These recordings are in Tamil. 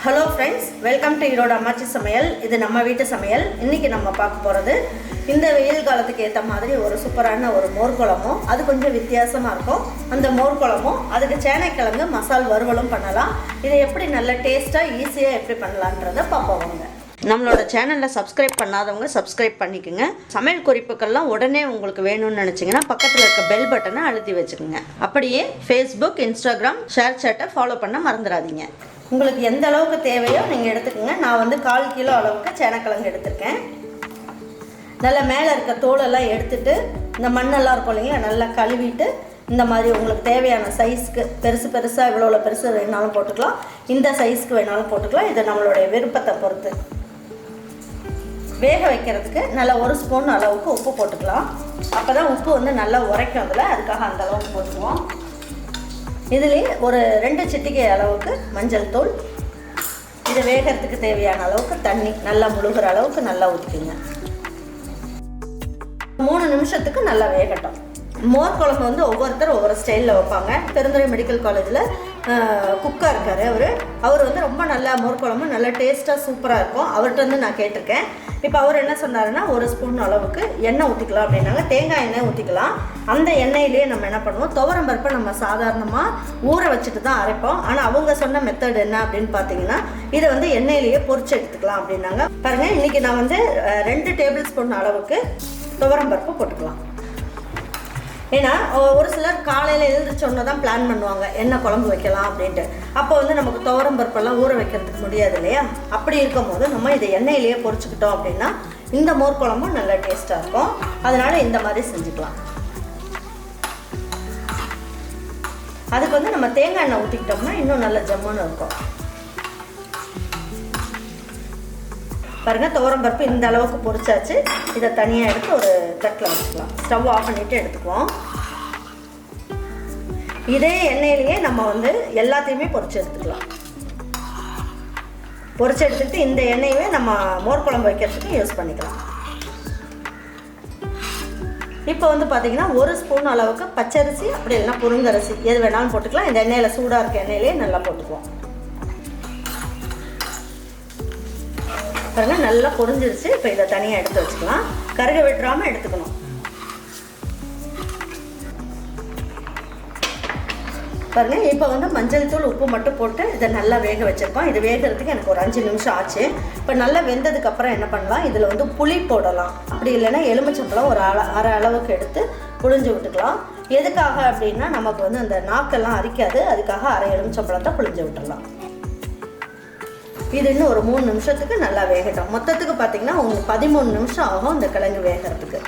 Hello friends, welcome to Irod Ammachi Samayal. இது நம்ம வீட்டு சமையல். இன்னைக்கு நம்ம பார்க்க போறது இந்த வெயில் காலத்துக்கு ஏத்த மாதிரி ஒரு சூப்பரான ஒரு மோர் குழம்பு. அது கொஞ்சம் வித்தியாசமா இருக்கும். அந்த மோர் குழம்பு அதுக்கு சேனைக்கிழங்கு மசால் வறுவலும் பண்ணலாம். இது எப்படி நல்ல டேஸ்டா ஈஸியா எப்படி பண்ணலாம்ன்றதை பார்ப்போம். நம்மளோட சேனலை சப்ஸ்கிரைப் பண்ணாதவங்க சப்ஸ்கிரைப் பண்ணிக்கோங்க. சமையல் குறிப்புகள்லாம் உடனே உங்களுக்கு வேணும்னு நினச்சிங்கன்னா பக்கத்தில் இருக்க பெல் பட்டனை அழுத்தி வச்சுக்கோங்க. அப்படியே ஃபேஸ்புக், இன்ஸ்டாகிராம், ஷேர் சேட்டை ஃபாலோ பண்ண மறந்துடாதீங்க. உங்களுக்கு எந்த அளவுக்கு தேவையோ நீங்கள் எடுத்துக்கோங்க. நான் வந்து 1/4 கிலோ அளவுக்கு சேனக்கிழங்கு எடுத்துருக்கேன். நல்லா மேலே இருக்க தோலெல்லாம் எடுத்துட்டு இந்த மண்ணெல்லாம் இருக்கும் இல்லைங்களா, நல்லா கழுவிட்டு இந்த மாதிரி உங்களுக்கு தேவையான சைஸ்க்கு பெருசாக இவ்வளோ பெருசு வேணாலும் போட்டுக்கலாம், இந்த சைஸ்க்கு வேணாலும் போட்டுக்கலாம். இது நம்மளுடைய விருப்பத்தை பொறுத்து. வேக வைக்கிறதுக்கு நல்லா 1 ஸ்பூன் அளவுக்கு உப்பு போட்டுக்கலாம். அப்போ தான் உப்பு வந்து நல்லா உரைக்கும் அதில், அதுக்காக அந்த அளவுக்கு போட்டுக்குவோம். இதுலேயே ஒரு 2 சிட்டிகை அளவுக்கு மஞ்சள் தூள். இதை வேகிறதுக்கு தேவையான அளவுக்கு தண்ணி நல்லா முழுகிற அளவுக்கு நல்லா ஊற்றிக்குங்க. 3 நிமிஷத்துக்கு நல்லா வேகட்டும். மோர் குழம்பு வந்து ஒவ்வொருத்தர் ஒவ்வொரு ஸ்டைலில் வைப்பாங்க. பெருந்துறை மெடிக்கல் காலேஜில் குக்காக இருக்கார் அவர் வந்து ரொம்ப நல்லா மோர் குழம்பு நல்லா டேஸ்ட்டாக சூப்பராக இருக்கும். அவர்கிட்ட வந்து நான் கேட்டிருக்கேன். இப்போ அவர் என்ன சொன்னாருன்னா 1 ஸ்பூன் அளவுக்கு எண்ணெய் ஊற்றிக்கலாம் அப்படின்னாங்க. தேங்காய் எண்ணெய் ஊற்றிக்கலாம். அந்த எண்ணெயிலேயே நம்ம என்ன பண்ணுவோம், துவரம் பருப்பை நம்ம சாதாரணமாக ஊற வச்சுட்டு தான் அரைப்போம். ஆனால் அவங்க சொன்ன மெத்தட் என்ன அப்படின்னு பார்த்தீங்கன்னா, இதை வந்து எண்ணெயிலேயே பொரிச்சு எடுத்துக்கலாம் அப்படின்னாங்க. பாருங்கள், இன்றைக்கி நான் வந்து 2 டேபிள் ஸ்பூன் அளவுக்கு துவரம் பருப்பு போட்டுக்கலாம். ஏன்னா ஒரு சிலர் காலையில் எழுந்திரிச்சோன்னு தான் பிளான் பண்ணுவாங்க என்ன குழம்பு வைக்கலாம் அப்படின்ட்டு. அப்போ வந்து நமக்கு துவரம் பருப்பெல்லாம் ஊற வைக்கிறதுக்கு முடியாது இல்லையா. அப்படி இருக்கும் போது நம்ம இதை எண்ணெயிலேயே பொரிச்சுக்கிட்டோம் அப்படின்னா இந்த மோர் குழம்பும் நல்லா டேஸ்ட்டாக இருக்கும். அதனால் இந்த மாதிரி செஞ்சுக்கலாம். அதுக்கு வந்து நம்ம தேங்காய் எண்ணெய் ஊற்றிக்கிட்டோம்னா இன்னும் நல்ல ஜம்முன்னு இருக்கும். பாருங்கள், துவரம் பருப்பு இந்த அளவுக்கு பொரிச்சாச்சு. இதை தனியாக எடுத்து ஒரு தட்டில் வச்சுக்கலாம். ஸ்டவ் ஆஃப் பண்ணிவிட்டு எடுத்துக்குவோம். இதே எண்ணெயிலேயே நம்ம வந்து எல்லாத்தையுமே பொரிச்சு எடுத்துக்கலாம். பொரிச்சு எடுத்துக்கிட்டு இந்த எண்ணெயவே நம்ம மோர் குழம்பு வைக்கிறதுக்கு யூஸ் பண்ணிக்கலாம். இப்போ வந்து பார்த்திங்கன்னா 1 ஸ்பூன் அளவுக்கு பச்சரிசி, அப்படி இல்லைன்னா புழுங்கரிசி எது வேணாலும் போட்டுக்கலாம். இந்த எண்ணெயில் சூடாக இருக்க எண்ணெயிலே நல்லா போட்டுக்குவோம். பாருங்கள், நல்லா பொரிஞ்சிருச்சு. இப்போ இதை தனியாக எடுத்து வச்சுக்கலாம். கருக விட்டுறாமல் எடுத்துக்கணும். பாருங்கள், இப்போ வந்து மஞ்சள் தூள் உப்பு மட்டும் போட்டு இதை நல்லா வேக வச்சுருக்கோம். இது வேகிறதுக்கு எனக்கு ஒரு 5 நிமிஷம் ஆச்சு. இப்போ நல்லா வெந்ததுக்கப்புறம் என்ன பண்ணலாம், இதில் வந்து புளி போடலாம். அப்படி இல்லைன்னா எலுமிச்சம்பழம் ஒரு அரை அளவுக்கு எடுத்து புழிஞ்சு விட்டுக்கலாம். எதுக்காக அப்படின்னா நமக்கு வந்து அந்த நாக்கெல்லாம் அரிக்காது, அதுக்காக அரை எலுமிச்சம்பழத்தை புழிஞ்சு விட்டுடலாம். இது இன்னும் ஒரு 3 நிமிஷத்துக்கு நல்லா வேகட்டும். மொத்தத்துக்கு பார்த்திங்கன்னா உங்களுக்கு 13 நிமிஷம் ஆகும் இந்த கிழங்கு வேகிறதுக்கு.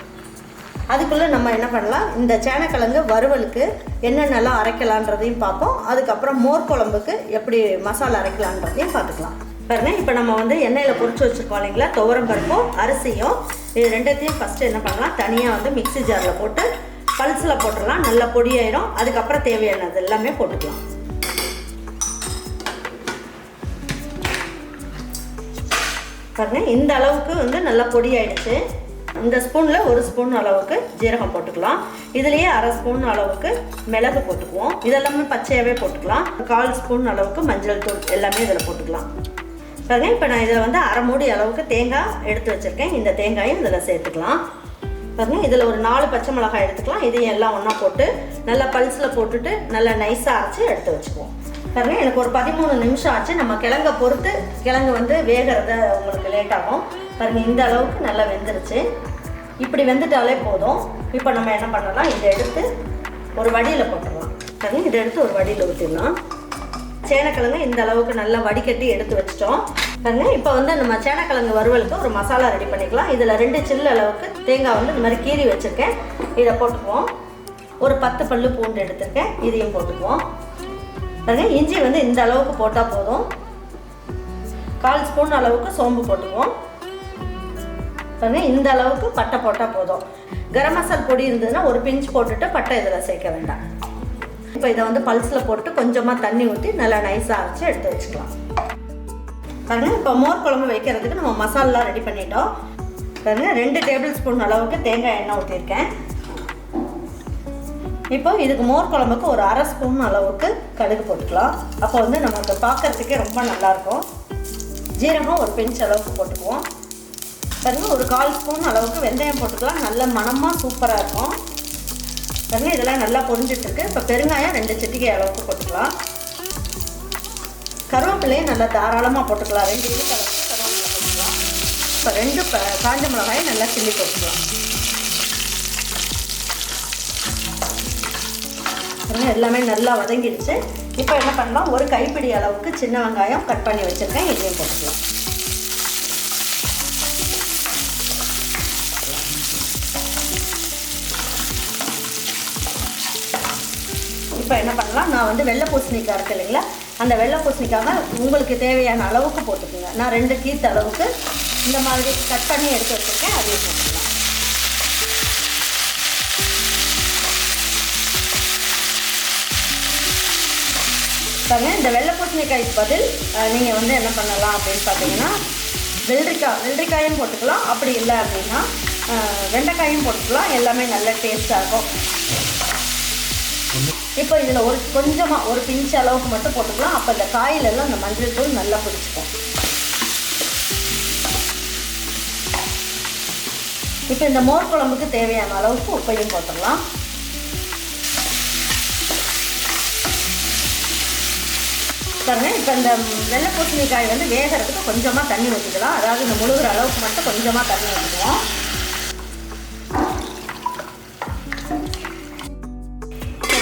அதுக்குள்ளே நம்ம என்ன பண்ணலாம், இந்த சேனக்கிழங்கு வறுவலுக்கு என்னென்னலாம் அரைக்கலான்றதையும் பார்ப்போம். அதுக்கப்புறம் மோர் குழம்புக்கு எப்படி மசாலா அரைக்கலான்றதையும் பார்த்துக்கலாம். பாருங்கள், இப்போ நம்ம வந்து எண்ணெயில் பொரிச்சு வச்சுருக்கோம் இல்லைங்களா, துவரம் பருப்பும் அரிசியும். இது ரெண்டத்தையும் ஃபஸ்ட்டு என்ன பண்ணலாம், தனியாக வந்து மிக்ஸி ஜாரில் போட்டு பல்ஸில் போட்டுடலாம். நல்லா பொடியாயிடும். அதுக்கப்புறம் தேவையானது எல்லாமே போட்டுக்கலாம். பாருங்கள், இந்த அளவுக்கு வந்து நல்லா பொடி ஆயிடுச்சு. இந்த ஸ்பூனில் 1 ஸ்பூன் அளவுக்கு ஜீரகம் போட்டுக்கலாம். இதுலேயே அரை ஸ்பூன் அளவுக்கு மிளகு போட்டுக்குவோம். இதெல்லாமே பச்சையாகவே போட்டுக்கலாம். 1/4 ஸ்பூன் அளவுக்கு மஞ்சள் தூள் எல்லாமே இதில் போட்டுக்கலாம். பாருங்கள், இப்போ நான் இதில் வந்து அரை மூடி அளவுக்கு தேங்காய் எடுத்து வச்சுருக்கேன். இந்த தேங்காயும் இதில் சேர்த்துக்கலாம். பாருங்கள், இதில் ஒரு 4 பச்சை மிளகாய் எடுத்துக்கலாம். இதையும் எல்லாம் ஒன்றா போட்டு நல்லா பல்ஸில் போட்டுட்டு நல்லா நைஸாக அரைச்சி எடுத்து வச்சுக்குவோம். பாருங்கள், எனக்கு ஒரு 13 நிமிஷம் ஆச்சு. நம்ம கிழங்கை பொறுத்து கிழங்கு வந்து வேகிறத உங்களுக்கு லேட் ஆகும். பாருங்கள், இந்த அளவுக்கு நல்லா வெந்துருச்சு. இப்படி வெந்துட்டாலே போதும். இப்போ நம்ம என்ன பண்ணலாம், இதை எடுத்து ஒரு வடியில் போட்டுடலாம். பாருங்கள், இதை எடுத்து ஒரு வடியில் ஊற்றிடலாம். சேனக்கிழங்கு இந்த அளவுக்கு நல்லா வடிகட்டி எடுத்து வச்சிட்டோம். பாருங்கள், இப்போ வந்து நம்ம சேனக்கிழங்கு வறுவலுக்கு ஒரு மசாலா ரெடி பண்ணிக்கலாம். இதில் 2 சில்லு அளவுக்கு தேங்காய் வந்து இந்த மாதிரி கீறி வச்சுருக்கேன். இதை போட்டுக்குவோம். ஒரு 10 பல்லு பூண்டு எடுத்துருக்கேன். இதையும் போட்டுக்குவோம். பாருங்கள், இஞ்சி வந்து இந்த அளவுக்கு போட்டால் போதும். 1/4 ஸ்பூன் அளவுக்கு சோம்பு போட்டுக்குவோம். பாருங்கள், இந்த அளவுக்கு பட்டை போட்டால் போதும். கரம் மசாலா பொடி இருந்ததுன்னா ஒரு பிஞ்ச் போட்டுட்டு பட்டை இதில் சேர்க்க வேண்டாம். இப்போ இதை வந்து பல்ஸில் போட்டு கொஞ்சமாக தண்ணி ஊற்றி நல்லா நைஸாக அரைச்சி எடுத்து வச்சுக்கலாம். பாருங்கள், இப்போ மோர் குழம்பு வைக்கிறதுக்கு நம்ம மசாலா ரெடி பண்ணிட்டோம். பாருங்கள், 2 டேபிள் ஸ்பூன் அளவுக்கு தேங்காய் எண்ணெய் ஊற்றிருக்கேன். இப்போ இதுக்கு மோர் குழம்புக்கு ஒரு அரை ஸ்பூன் அளவுக்கு கடுகு போட்டுக்கலாம். அப்போ வந்து நமக்கு பார்க்கறதுக்கே ரொம்ப நல்லாயிருக்கும். ஜீரகம் ஒரு பிஞ்ச் அளவுக்கு போட்டுக்குவோம். பாருங்க ஒரு 1/4 ஸ்பூன் அளவுக்கு வெந்தயம் போட்டுக்கலாம். நல்ல மணமாக சூப்பராக இருக்கும். பாருங்க இதெல்லாம் நல்லா பொரிஞ்சிட்ருக்கு. இப்போ பெருங்காயம் 2 சிட்டிகை அளவுக்கு போட்டுக்கலாம். கருவேப்பிலையும் நல்லா தாராளமாக போட்டுக்கலாம். 2 இழுக்கு அளவுக்கு கருவேப்பிலை போட்டுக்கலாம். இப்போ 2 காஞ்ச மிளகாயும் நல்லா கிள்ளி போட்டுக்கலாம். எல்லாமே நல்லா வதங்கிடுச்சு. இப்போ என்ன பண்ணலாம், ஒரு கைப்பிடி அளவுக்கு சின்ன வெங்காயம் கட் பண்ணி வச்சுருக்கேன், இதையும் போட்டுக்கலாம். இப்போ என்ன பண்ணலாம், நான் வந்து வெள்ளை பூசணிக்காய் இருக்கு இல்லைங்களா, அந்த வெள்ளை பூசணிக்காக உங்களுக்கு தேவையான அளவுக்கு போட்டுக்கோங்க. நான் 2 கீத்து அளவுக்கு இந்த மாதிரி கட் பண்ணி எடுத்து வச்சுருக்கேன், அதையும் போட்டுக்கலாம். இந்த வெள்ளை பூசணிக்காய்க்கு பதில் நீங்கள் வந்து என்ன பண்ணலாம் அப்படின்னு பார்த்தீங்கன்னா, வெள்ளரிக்காயும் போட்டுக்கலாம். அப்படி இல்லை அப்படின்னா வெண்டைக்காயும் போட்டுக்கலாம். எல்லாமே நல்ல டேஸ்ட்டாக இருக்கும். இப்போ இதில் கொஞ்சமாக ஒரு பிஞ்ச் அளவுக்கு மட்டும் போட்டுக்கலாம். அப்போ இந்த காயிலெல்லாம் இந்த மஞ்சள் தூள் நல்லா பிடிச்சிக்கும். இப்போ இந்த மோர் குழம்புக்கு தேவையான அளவுக்கு உப்பையும் போட்டுடலாம். பாருங்க இப்போ இந்த வெள்ளை பூசணிக்காய் வந்து வேகிறதுக்கு கொஞ்சமாக தண்ணி ஊற்றிக்கலாம். அதாவது இந்த முழுகிற அளவுக்கு மட்டும் கொஞ்சமாக தண்ணி ஊற்றிக்குவோம்.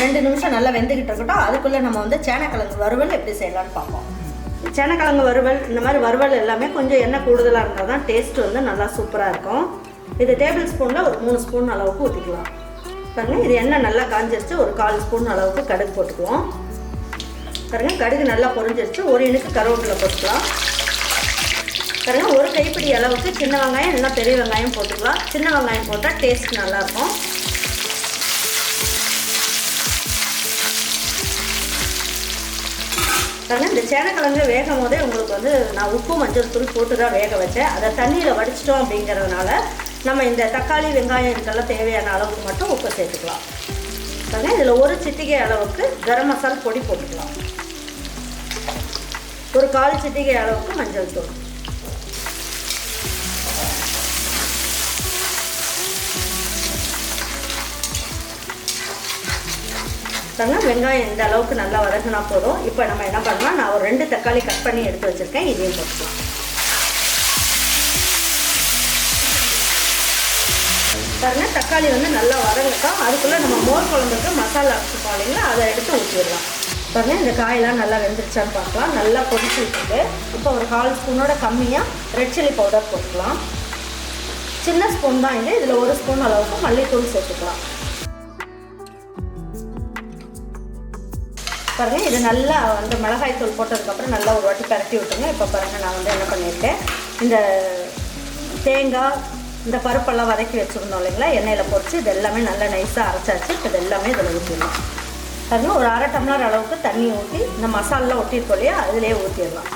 2 நிமிஷம் நல்லா வெந்துக்கிட்டு இருக்கட்டும். அதுக்குள்ளே நம்ம வந்து சேனக்கிழங்கு வறுவல் எப்படி செய்யலான்னு பார்ப்போம். சேனக்கிழங்கு வறுவல், இந்த மாதிரி வறுவல் எல்லாமே கொஞ்சம் எண்ணெய் கூடுதலாக இருந்தால் தான் டேஸ்ட்டு வந்து நல்லா சூப்பராக இருக்கும். இது டேபிள் ஸ்பூனில் ஒரு 3 ஸ்பூன் அளவுக்கு ஊற்றிக்கலாம். பாருங்கள் இது எண்ணெய் நல்லா காஞ்சிருச்சு. ஒரு 1/4 ஸ்பூன் அளவுக்கு கடுகு போட்டுக்குவோம். பாருங்க கடுகு நல்லா பொரிஞ்சிருச்சு. ஒரு இனுக்கு கருவேப்பிலை போட்டுக்கலாம். பாருங்க ஒரு கைப்பிடி அளவுக்கு சின்ன வெங்காயம் இல்லைன்னா பெரிய வெங்காயம் போட்டுக்கலாம். சின்ன வெங்காயம் போட்டால் டேஸ்ட் நல்லாயிருக்கும். பாருங்க இந்த சேனக்கிழங்கு வேகும் போதே உங்களுக்கு வந்து நான் உப்பு மஞ்சள் தூள் போட்டு தான் வேக வச்சேன். அதை தண்ணியில் வடிச்சிட்டோம் அப்படிங்கிறதுனால நம்ம இந்த தக்காளி வெங்காயம் இதுக்கெல்லாம் தேவையான அளவுக்கு மட்டும் உப்பு சேர்த்துக்கலாம். பாருங்க இதில் ஒரு சிட்டிகை அளவுக்கு கரம் மசாலா பொடி போட்டுக்கலாம். ஒரு 1/4 சிட்டிகை அளவுக்கு மஞ்சள் தூள். வெங்காயம் இந்த அளவுக்கு நல்லா வதங்கினா போதும். இப்போ நம்ம என்ன பண்ணலாம், நான் ஒரு 2 தக்காளி கட் பண்ணி எடுத்து வச்சுருக்கேன், இதையும் போட்டுக்கலாம். பாருங்க தக்காளி வந்து நல்லா வதங்கட்டும். அதுக்குள்ளே நம்ம மோர் குழம்புக்கு மசாலா அரைச்சிப்போம் இல்லைங்களா, அதை எடுத்து ஊற்றிடலாம். பாருங்க இந்த காயெல்லாம் நல்லா வெந்துருச்சான்னு பார்க்கலாம். நல்லா கொதிச்சு விட்டுட்டு இப்போ ஒரு 1/4 ஸ்பூனோட கம்மியாக ரெட் சில்லி பவுடர் போட்டுக்கலாம். சின்ன ஸ்பூன் தான் இது. இதில் 1 ஸ்பூன் அளவுக்கு மல்லித்தூள் சேர்த்துக்கலாம். பாருங்கள் இது நல்லா வந்து மிளகாய் தூள் போட்டதுக்கப்புறம் நல்லா ஒரு வாட்டி பரட்டி விட்டுருங்க. இப்போ பாருங்கள் நான் வந்து என்ன பண்ணியிருக்கேன், இந்த தேங்காய் இந்த பருப்பெல்லாம் வதக்கி வச்சுருந்தோம் இல்லைங்களா, எண்ணெயில் பொரிச்சு இது எல்லாமே நல்லா நைஸாக அரைச்சாச்சு. இப்போ இது எல்லாமே இதில் ஊற்றிடலாம். பாருங்கள் ஒரு 1/2 டம்ளர் அளவுக்கு தண்ணி ஊற்றி இந்த மசாலெலாம் ஒட்டியிருக்கோம் இல்லையா, அதிலே ஊற்றிடலாம்.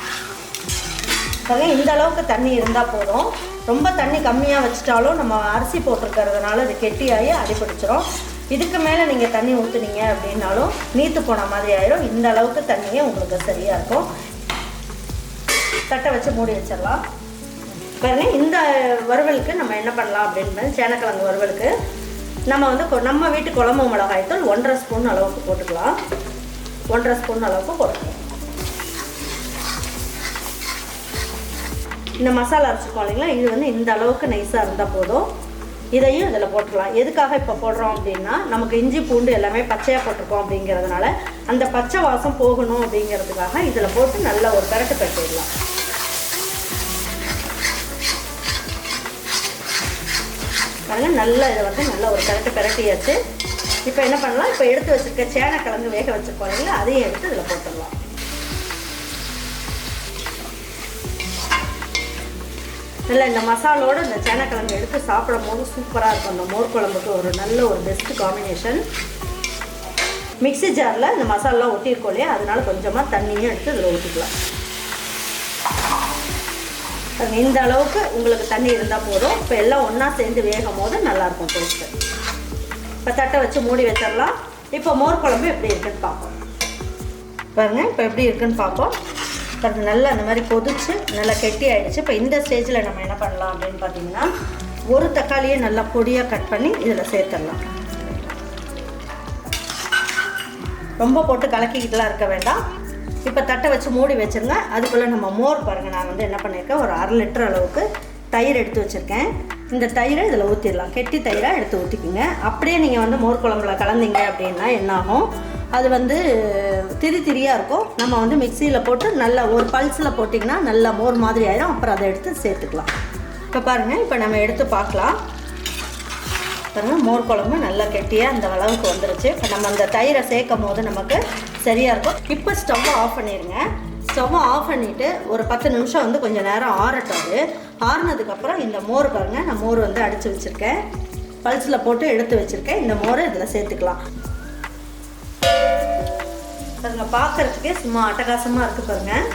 பாருங்கள் இந்த அளவுக்கு தண்ணி இருந்தால் போதும். ரொம்ப தண்ணி கம்மியாக வச்சுட்டாலும் நம்ம அரிசி போட்டிருக்கிறதுனால அது கெட்டியாகி அடிப்பிடிச்சிடும். இதுக்கு மேலே நீங்கள் தண்ணி ஊற்றுனீங்க அப்படின்னாலும் நீத்து போன மாதிரி ஆயிடும். இந்த அளவுக்கு தண்ணியே உங்களுக்கு சரியாக இருக்கும். தட்டை வச்சு மூடி வச்சிடலாம். பாருங்க இந்த வறுவலுக்கு நம்ம என்ன பண்ணலாம் அப்படின்னு, சேனக்கிழங்கு வறுவலுக்கு நம்ம வந்து நம்ம வீட்டு குழம்பு மிளகாய்த்தூள் 1/2 ஸ்பூன் அளவுக்கு போட்டுக்கலாம். 1/2 ஸ்பூன் அளவுக்கு போட்டுக்கலாம். இந்த மசாலா அரைச்சிருக்கோம் இல்லைங்களா, இது வந்து இந்த அளவுக்கு நைஸாக இருந்தால் போதும். இதையும் இதில் போட்டுக்கலாம். எதுக்காக இப்போ போடுறோம் அப்படின்னா, நமக்கு இஞ்சி பூண்டு எல்லாமே பச்சையாக போட்டிருக்கோம் அப்படிங்கிறதுனால அந்த பச்சை வாசம் போகணும் அப்படிங்கிறதுக்காக இதில் போட்டு நல்லா ஒரு பரட்டு பரட்டிடலாம். பாருங்கள் நல்லா இதை வந்து நல்லா ஒரு பரட்டியாச்சு. இப்போ என்ன பண்ணலாம், இப்போ எடுத்து வச்சுருக்க சேனக்கிழங்கு வேக வச்சுருக்கோம் இல்லைங்களா, அதையும் எடுத்து இதில் போட்டுடலாம். நல்லா இந்த மசாலோடு இந்த சேனக்கிழங்கு எடுத்து சாப்பிடும் போது சூப்பராக இருக்கும். அந்த மோர் குழம்புக்கு ஒரு நல்ல ஒரு பெஸ்ட்டு காம்பினேஷன். மிக்ஸி ஜாரில் இந்த மசாலெலாம் ஒட்டியிருக்கோம் இல்லையா, அதனால கொஞ்சமாக தண்ணியும் எடுத்து இதில் ஊற்றிக்கலாம். இந்த அளவுக்கு உங்களுக்கு தண்ணி இருந்தால் போதும். இப்போ எல்லாம் ஒன்றா சேர்ந்து வேகும் போது நல்லாயிருக்கும் டேஸ்ட்டு. இப்போ தட்டை வச்சு மூடி வச்சிடலாம். இப்போ மோர் குழம்பு எப்படி இருக்குன்னு பார்ப்போம். பாருங்கள் இப்போ எப்படி இருக்குன்னு பார்ப்போம். பாருங்கள் நல்லா அந்த மாதிரி கொதிச்சு நல்லா கெட்டி ஆகிடுச்சு. இப்போ இந்த ஸ்டேஜில் நம்ம என்ன பண்ணலாம் அப்படின்னு பார்த்தீங்கன்னா, ஒரு தக்காளியை நல்லா பொடியாக கட் பண்ணி இதில் சேர்த்துடலாம். ரொம்ப போட்டு கலக்கிக்கிட்டுலாம் இருக்க வேண்டாம். இப்போ தட்டை வச்சு மூடி வச்சுருங்க. அதுக்குள்ளே நம்ம மோர் பாருங்கள், நான் வந்து என்ன பண்ணியிருக்கேன், ஒரு 1/2 லிட்டர் அளவுக்கு தயிர் எடுத்து வச்சுருக்கேன். இந்த தயிரை இதில் ஊற்றிடலாம். கெட்டி தயிராக எடுத்து ஊற்றிக்குங்க. அப்படியே நீங்கள் வந்து மோர் குழம்புல கலந்தீங்க அப்படின்னா என்னாகும், அது வந்து திரியாக இருக்கும். நம்ம வந்து மிக்சியில் போட்டு நல்லா ஒரு பல்ஸில் போட்டிங்கன்னா நல்லா மோர் மாதிரி ஆயிடும். அப்புறம் அதை எடுத்து சேர்த்துக்கலாம். இப்போ பாருங்கள், இப்போ நம்ம எடுத்து பார்க்கலாம். பாருங்கள், மோர் குழம்பு நல்லா கெட்டியாக அந்த அளவுக்கு வந்துருச்சு. இப்போ நம்ம அந்த தயிரை சேர்க்கும் போது நமக்கு சரியாக இருக்கும். இப்போ ஸ்டவ்வை ஆஃப் பண்ணிடுங்க. ஸ்டவ்வை ஆஃப் பண்ணிவிட்டு ஒரு 10 நிமிஷம் வந்து கொஞ்சம் நேரம் ஆறட்டாது. ஆறுனதுக்கப்புறம் இந்த மோர் பாருங்கள், நான் மோர் வந்து அடித்து வச்சுருக்கேன். பல்ஸில் போட்டு எடுத்து வச்சுருக்கேன். இந்த மோரை இதில் சேர்த்துக்கலாம். பாருங்கள், பார்க்குறதுக்கே சும்மா அட்டகாசமாக இருக்குது பாருங்கள்.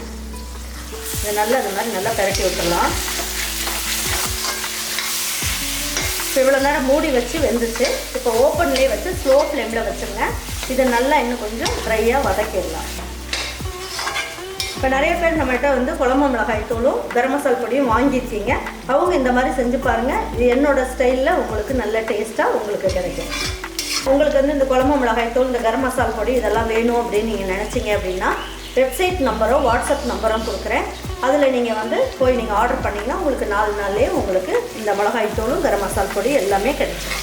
இதை நல்லா இந்த மாதிரி நல்லா பெரட்டி விட்டுடலாம். இப்போ இவ்வளோ நேரம் மூடி வச்சு வெந்துச்சு. இப்போ ஓப்பன்லேயே வச்சு ஸ்லோ ஃப்ளேமில் வச்சுருங்க. இதை நல்லா இன்னும் கொஞ்சம் ட்ரையாக வதக்கிடலாம். இப்போ நிறைய பேர் நம்மகிட்ட வந்து குழம்பு மிளகாய் தூளும் கரம் மசாலா பொடியும் வாங்கியிருக்கீங்க. அவங்க இந்த மாதிரி செஞ்சு பாருங்கள். இது என்னோடய ஸ்டைலில் உங்களுக்கு நல்ல டேஸ்ட்டாக உங்களுக்கு கிடைக்கும். உங்களுக்கு வந்து இந்த குழம்பு மிளகாய் தூள், இந்த கரம் மசாலா பொடி இதெல்லாம் வேணும் அப்படின்னு நீங்கள் நினச்சிங்க அப்படின்னா வெப்சைட் நம்பரும் வாட்ஸ்அப் நம்பரும் கொடுக்குறேன். அதில் நீங்கள் வந்து போய் நீங்கள் ஆர்டர் பண்ணிங்கன்னா உங்களுக்கு 4 நாள்லேயே உங்களுக்கு இந்த மிளகாய் தூளும் கரம் மசாலா பொடி எல்லாமே கிடைக்கும்.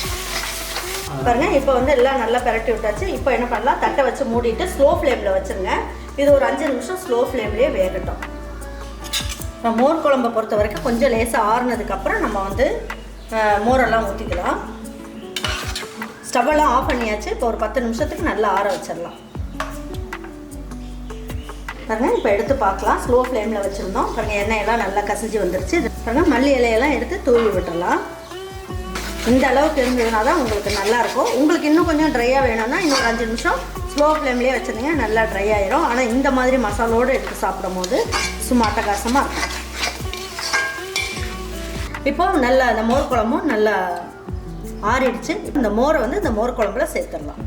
பாருங்கள், இப்போ வந்து எல்லாம் நல்லா பெரட்டி விட்டாச்சு. இப்போ என்ன பண்ணலாம், தட்டை வச்சு மூடிட்டு ஸ்லோ ஃப்ளேமில் வச்சுருங்க. இது ஒரு 5 நிமிஷம் ஸ்லோ ஃப்ளேம்லேயே வேகட்டும். இப்போ மோர் குழம்பை பொறுத்த வரைக்கும் கொஞ்சம் லேசாக ஆறுனதுக்கப்புறம் நம்ம வந்து மோரெல்லாம் ஊற்றிக்கலாம். ஸ்டவ்வெல்லாம் ஆஃப் பண்ணியாச்சு. இப்போ ஒரு 10 நிமிஷத்துக்கு நல்லா ஆற வச்சிடலாம். பாருங்கள், இப்போ எடுத்து பார்க்கலாம். ஸ்லோ ஃப்ளேமில் வச்சுருந்தோம். பாருங்கள், எண்ணெயெல்லாம் நல்லா கசிஞ்சு வந்துருச்சு. பாருங்கள், மல்லி இலையெல்லாம் எடுத்து தூவி விட்டுடலாம். இந்த அளவுக்கு இருந்ததுனா தான் உங்களுக்கு நல்லாயிருக்கும். உங்களுக்கு இன்னும் கொஞ்சம் ட்ரையாக வேணும்னா இன்னும் 5 நிமிஷம் ஸ்லோ ஃப்ளேம்லேயே வச்சுருந்தீங்க, நல்லா ட்ரை ஆயிரும். ஆனால் இந்த மாதிரி மசாலோடு எடுத்து சாப்பிடும் போது சும்மா அட்டகாசமாக இருக்கும். இப்போ நல்லா அந்த மோர் குழம்பும் நல்லா ஆறிடுச்சு. இந்த மோரை வந்து இந்த மோர் குழம்புல சேர்த்துடலாம்.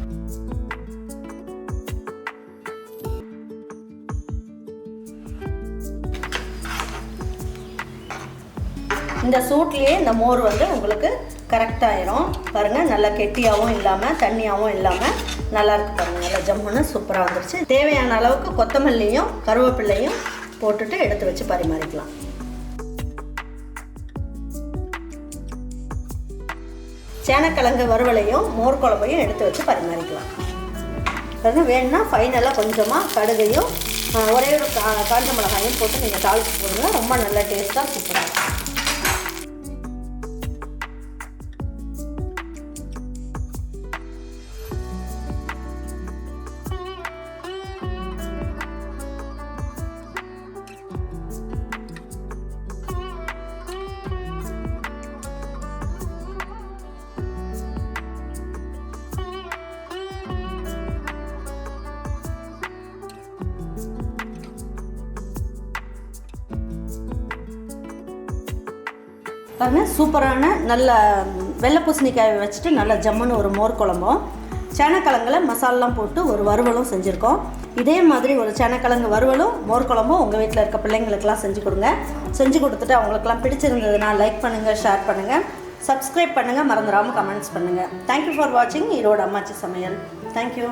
இந்த சூட்லேயே இந்த மோர் வந்து உங்களுக்கு கரெக்டாகிடும். பாருங்கள், நல்லா கெட்டியாகவும் இல்லாமல் தண்ணியாகவும் இல்லாமல் நல்லா இருக்கு பாருங்கள். நல்லா ஜம்முன்னு சூப்பராக வந்துருச்சு. தேவையான அளவுக்கு கொத்தமல்லியும் கருவேப்பிலையும் போட்டுட்டு எடுத்து வச்சு பரிமாறிக்கலாம். சேனக்கிழங்கு வறுவலையும் மோர் குழம்பையும் எடுத்து வச்சு பரிமாறிக்கலாம். பாருங்கள், வேணும்னா ஃபைனலாக கொஞ்சமாக கடுகையும் ஒரே ஒரு காஞ்ச மிளகாயும் போட்டு நீங்கள் தாளித்து போடுங்க. ரொம்ப நல்ல டேஸ்ட்டாக சூப்பராக இருக்கும். பாருங்கள், சூப்பரான நல்ல வெள்ளை பூசணிக்காயை வச்சுட்டு நல்ல ஜம்முன்னு ஒரு மோர் குழம்பும் சேனக்கிழங்குல மசாலாம் போட்டு ஒரு வறுவலும் செஞ்சுருக்கோம். இதே மாதிரி ஒரு சேனக்கிழங்கு வறுவலும் மோர் குழம்பும் உங்கள் வீட்டில் இருக்க பிள்ளைங்களுக்கெல்லாம் செஞ்சு கொடுங்க. செஞ்சு கொடுத்துட்டு அவங்களுக்கெல்லாம் பிடிச்சிருந்ததுன்னா லைக் பண்ணுங்கள், ஷேர் பண்ணுங்கள், சப்ஸ்கிரைப் பண்ணுங்கள், மறந்துடாமல் கமெண்ட்ஸ் பண்ணுங்கள். தேங்க்யூ ஃபார் வாட்சிங் ஈரோடு அம்மாச்சி சமையல். தேங்க்யூ.